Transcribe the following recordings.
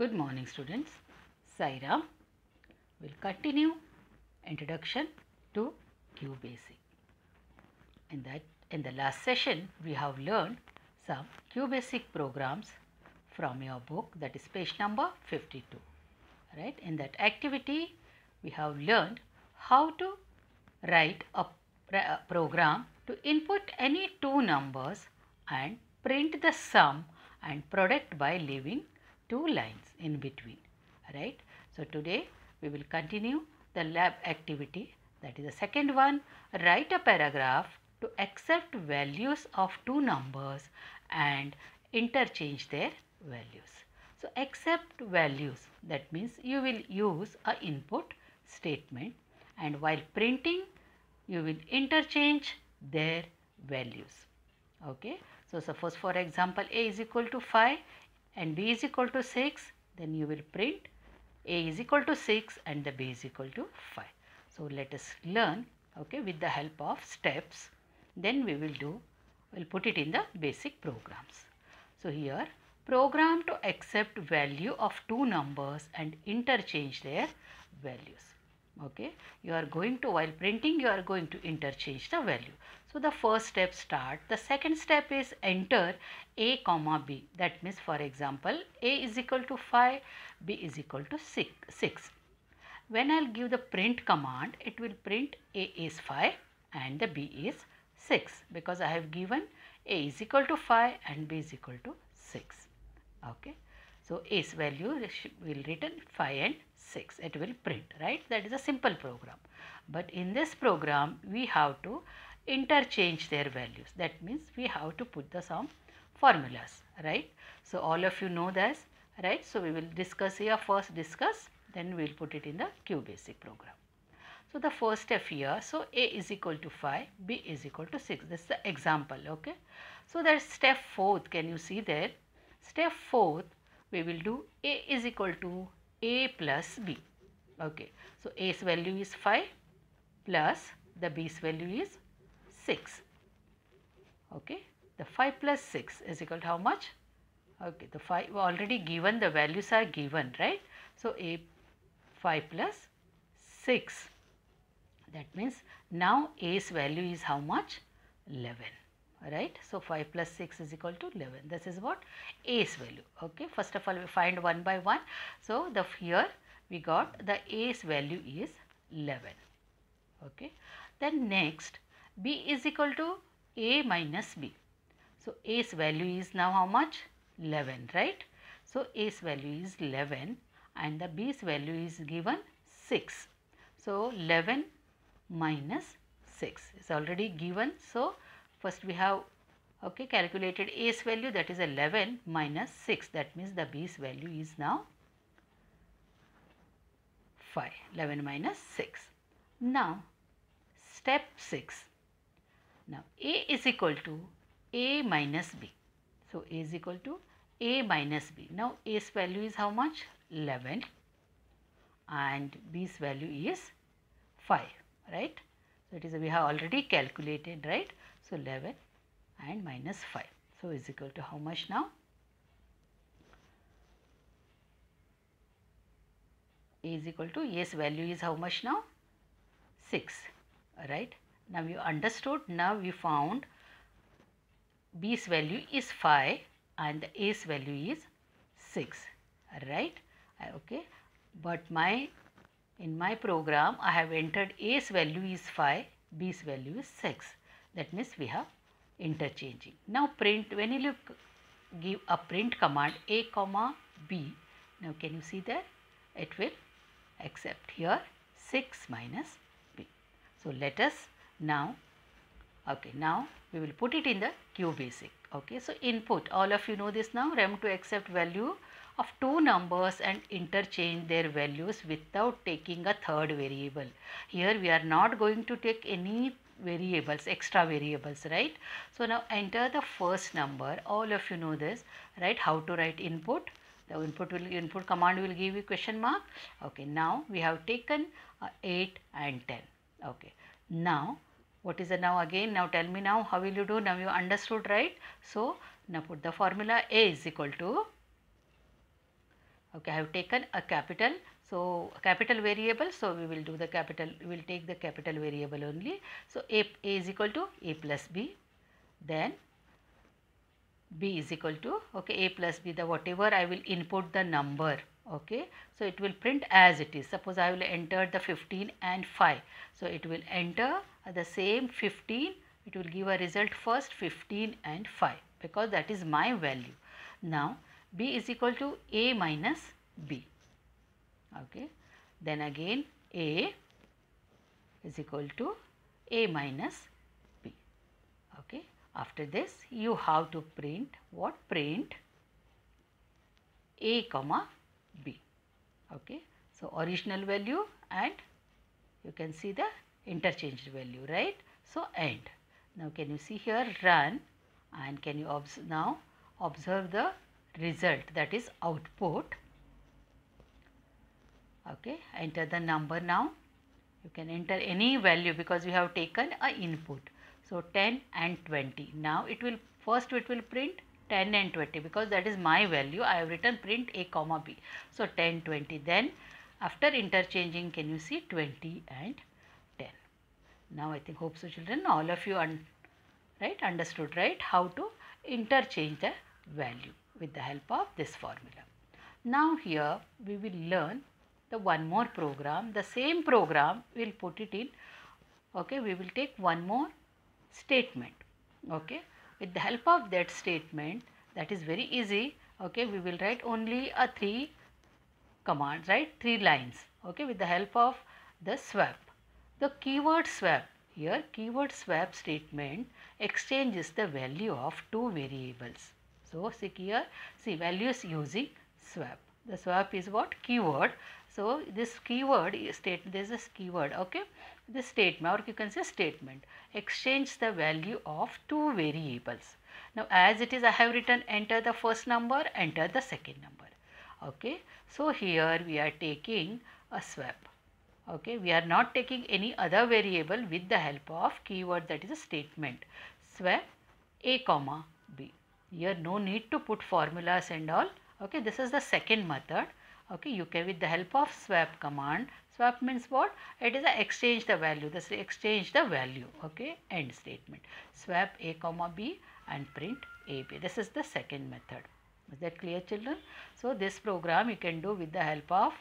Good morning students. Sairam will continue introduction to QBasic. In the last session we have learned some QBasic programs from your book, that is page number 52. Right? In that activity we have learned how to write a program to input any two numbers and print the sum and product by leaving two lines in between, right? So today we will continue the lab activity, that is the second one. Write a paragraph to accept values of two numbers and interchange their values. So accept values, that means you will use a input statement, and while printing you will interchange their values. Okay. So suppose for example A is equal to 5 and B is equal to 6, then you will print A is equal to 6 and the B is equal to 5. So let us learn, okay, with the help of steps, then we will put it in the basic programs. So here, program to accept value of two numbers and interchange their values. Okay, you are going to, while printing you are going to interchange the value. So the first step start. The second step is enter A comma B. That means for example A is equal to 5, B is equal to 6. When I will give the print command, it will print A is 5 and the B is 6, because I have given A is equal to 5 and B is equal to 6. Okay. So A's value will written 5 and 6, it will print, right? That is a simple program. But in this program we have to interchange their values. That means we have to put the some formulas, right? So all of you know this, right? So we will discuss here, first discuss, then we will put it in the QBasic program. So the first step here, so A is equal to 5, B is equal to 6. This is the example, okay? So that step 4th, can you see there? Step 4th, we will do A is equal to A plus B. Okay, so A's value is 5 plus the B's value is 6. Okay, the 5 plus 6 is equal to how much? Okay, the 5 already given, the values are given, right? So A 5 plus 6. That means now A's value is how much? 11. Right. So 5 plus 6 is equal to 11. This is what? A's value. Okay. First of all we find one by one. So the here we got the A's value is 11. Okay. Then next B is equal to A minus B. So A's value is now how much? 11, right? So A's value is 11 and the B's value is given 6. So 11 minus 6 is already given. So first we have, okay, calculated A's value, that is 11 minus 6, that means the B's value is now 5, 11 minus 6. Now step 6, now A is equal to A minus B. So A is equal to A minus B. Now A's value is how much? 11 and B's value is 5, right? So it is, we have already calculated, right? So 11 and minus 5. So is equal to how much now? A is equal to, A's value is how much now? 6, right? Now you understood, now we found B's value is 5 and the A's value is 6, right? Okay, but in my program I have entered A's value is 5, B's value is 6. That means we have interchanging. Now print, when you give a print command A comma B, now can you see there? It will accept here 6 minus B. So let us now, okay, now we will put it in the QBasic. Okay, so input, all of you know this now, rem to accept value of two numbers and interchange their values without taking a third variable. Here we are not going to take any variables, extra variables, right? So now enter the first number, all of you know this, right? How to write input? The input command will give you question mark. Okay, now we have taken 8 and 10. Okay, now what is the now again? Now tell me now, how will you do? Now you understood, right? So now put the formula. A is equal to Okay, I have taken a capital, so capital variable, so we will do the capital, we will take the capital variable only. So a is equal to a plus b, then b is equal to, okay, a plus b, the whatever I will input the number, okay, so it will print as it is. Suppose I will enter the 15 and 5, so it will enter the same 15, it will give a result first 15 and 5 because that is my value. Now b is equal to a minus b, okay, then again a is equal to a minus b, okay. After this you have to print what? Print a comma b, okay. So original value and you can see the interchanged value, right? So end. Now can you see here, run, and can you now observe the result, that is output, okay. Enter the number now. You can enter any value because we have taken a input. So 10 and 20. Now it will first it will print 10 and 20 because that is my value. I have written print a comma b. So 10, 20. Then after interchanging, can you see 20 and 10. Now I think, hope so children, all of you understood, right, how to interchange the value with the help of this formula. Now here we will learn the one more program. The same program we will put it in, okay, we will take one more statement, okay. With the help of that statement, that is very easy, okay, we will write only a 3 commands, right, 3 lines, okay, with the help of the swap. The keyword swap, here keyword swap statement exchanges the value of 2 variables. So see here, see values using swap. The swap is what? Keyword. So this keyword is this is keyword, okay. This statement, or you can say statement, exchange the value of 2 variables. Now as it is, I have written enter the first number, enter the second number, okay. So here we are taking a swap, okay. We are not taking any other variable with the help of keyword, that is a statement. Swap a comma b. Here no need to put formulas and all, okay. This is the second method, okay. You can, with the help of swap command, swap means what? It is a exchange the value, this is exchange the value, okay. End statement. Swap a comma b and print a b. This is the second method. Is that clear children? So this program you can do with the help of,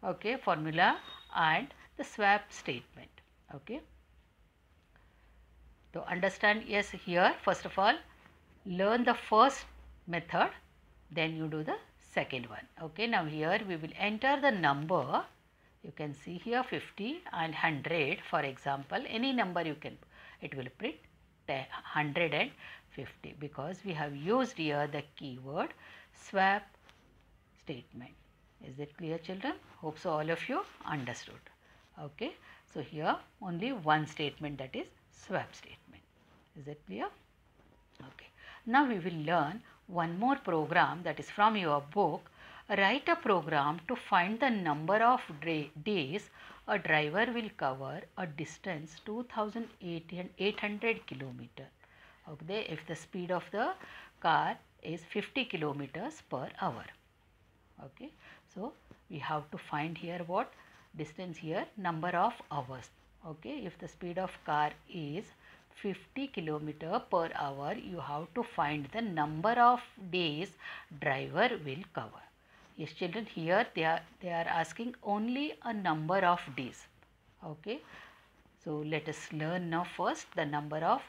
okay, formula and the swap statement, okay. To understand, yes, here first of all learn the first method, then you do the second one, okay. Now here we will enter the number, you can see here 50 and 100, for example, any number you can, it will print 150 because we have used here the keyword swap statement. Is that clear children? Hope so all of you understood, okay. So here only one statement, that is swap statement. Is that clear? Okay. Now we will learn one more program, that is from your book. Write a program to find the number of days a driver will cover a distance 2800 kilometer. Okay, if the speed of the car is 50 kilometers per hour. Okay, so we have to find here what distance here, number of hours. Okay, if the speed of car is 50 kilometer per hour, you have to find the number of days driver will cover. Yes children, here they are asking only a number of days, okay. So let us learn now first the number of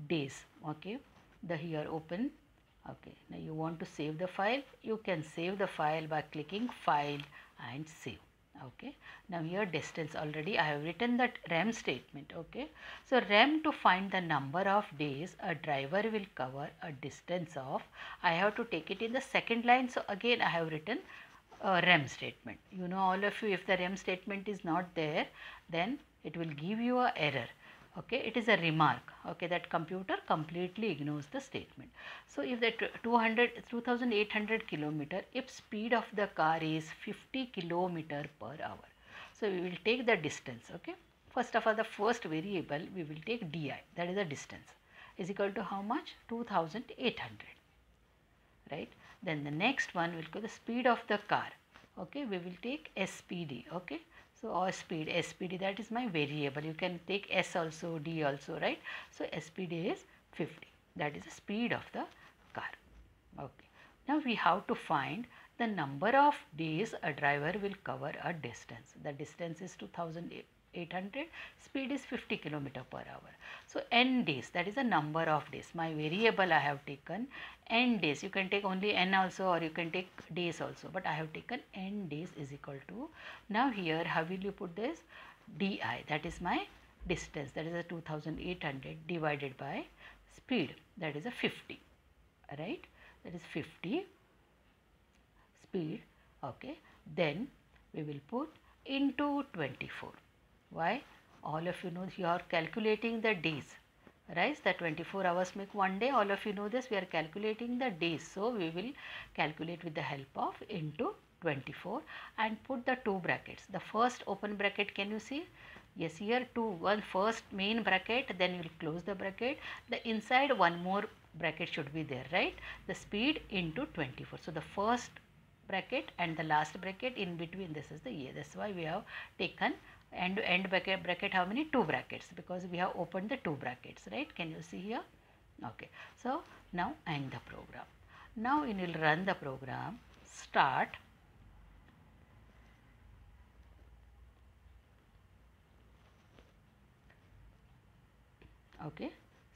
days, okay. The here open, okay. Now you want to save the file, you can save the file by clicking file and save, okay. Now here distance, already I have written that rem statement, okay. So rem, to find the number of days a driver will cover a distance of, I have to take it in the second line, so again I have written a rem statement. You know all of you, if the rem statement is not there, then it will give you a error, okay. It is a remark, okay, that computer completely ignores the statement. So if the 2800 kilometer, if speed of the car is 50 kilometer per hour, so we will take the distance, okay. First of all, the first variable we will take di, that is the distance, is equal to how much? 2800, right. Then the next one will go the speed of the car, okay, we will take SPD, okay. So, or SPD that is my variable, you can take S also, D also, right. So, SPD is 50, that is the speed of the car, okay. Now, we have to find the number of days a driver will cover a distance. The distance is 2800, speed is 50 km per hour. So, n days, that is the number of days. My variable I have taken n days. You can take only n also, or you can take days also, but I have taken n days is equal to, now here how will you put this, di, that is my distance, that is a 2800 divided by speed, that is a 50, right, that is 50 speed, okay. Then we will put into 24. Why? All of you know you are calculating the days, right? The 24 hours make one day. All of you know this. We are calculating the days. So, we will calculate with the help of into 24 and put the two brackets. The first open bracket, can you see? Yes, here one first main bracket, then you will close the bracket. The inside one more bracket should be there, right? The speed into 24. So, the first bracket and the last bracket, in between this is the year. That's why we have taken end bracket how many, two brackets, because we have opened the two brackets, right. Can you see here? Okay. So, now end the program. Now, you will run the program, start, okay.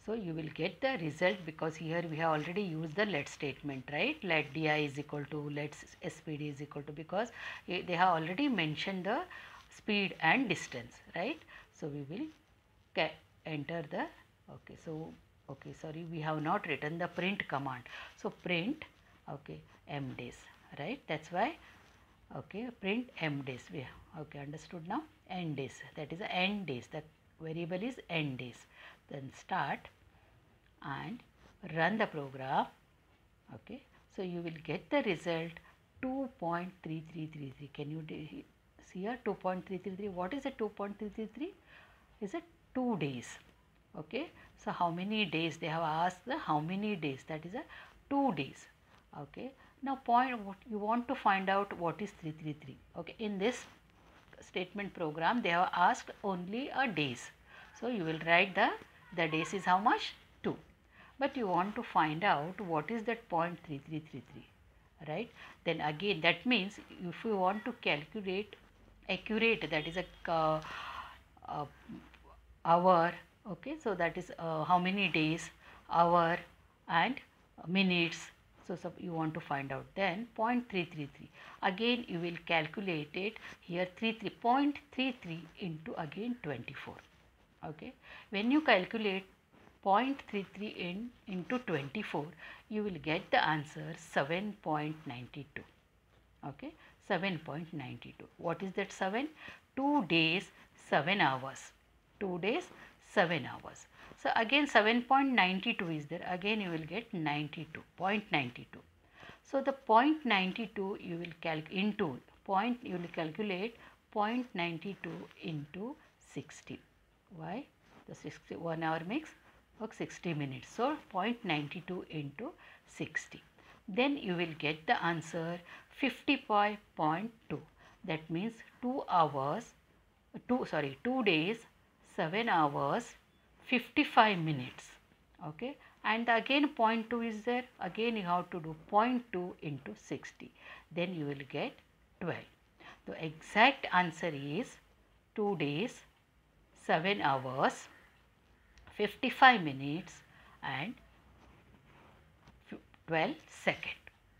So, you will get the result, because here we have already used the let statement, right. Let di is equal to let SPD is equal to, because they have already mentioned the speed and distance, right. So, we will enter the, okay. So, okay, sorry, we have not written the print command. So, print, okay, m days, right. That is why, okay, print m days, we have, okay, understood now, n days, that is the n days, the variable is n days. Then start and run the program, okay. So, you will get the result 2.3333. Can you see here 2.333? What is a 2.333? Is it 2 days, okay. So, how many days they have asked, the how many days, that is a 2 days, okay. Now, what you want to find out, what is 333, okay. In this statement program they have asked only a days. So, you will write the days is how much, 2, but you want to find out what is that 0.3333, right. Then again, that means if you want to calculate accurate, that is a hour, okay. So, that is how many days, hour and minutes. So, you want to find out, then 0.333, again you will calculate it here, 0.33 into again 24, okay. When you calculate 0.33 into 24, you will get the answer 7.92, okay, 7.92. What is that 7? 2 days 7 hours, 2 days 7 hours. So, again 7.92 is there, again you will get 92.92. So, the 0.92 you will you will calculate 0.92 into 60. Why? The 1 hour makes 60 minutes. So, 0.92 into 60. Then you will get the answer 55.2. That means 2 days 7 hours 55 minutes, okay. And again 0.2 is there, again you have to do 0.2 into 60, then you will get 12. The exact answer is 2 days 7 hours 55 minutes and 12 seconds.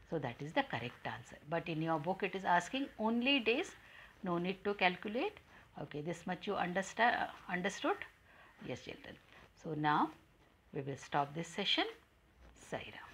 So, that is the correct answer, but in your book it is asking only days, no need to calculate, okay. This much you understood? Yes, children. So, now we will stop this session. Sai Ram.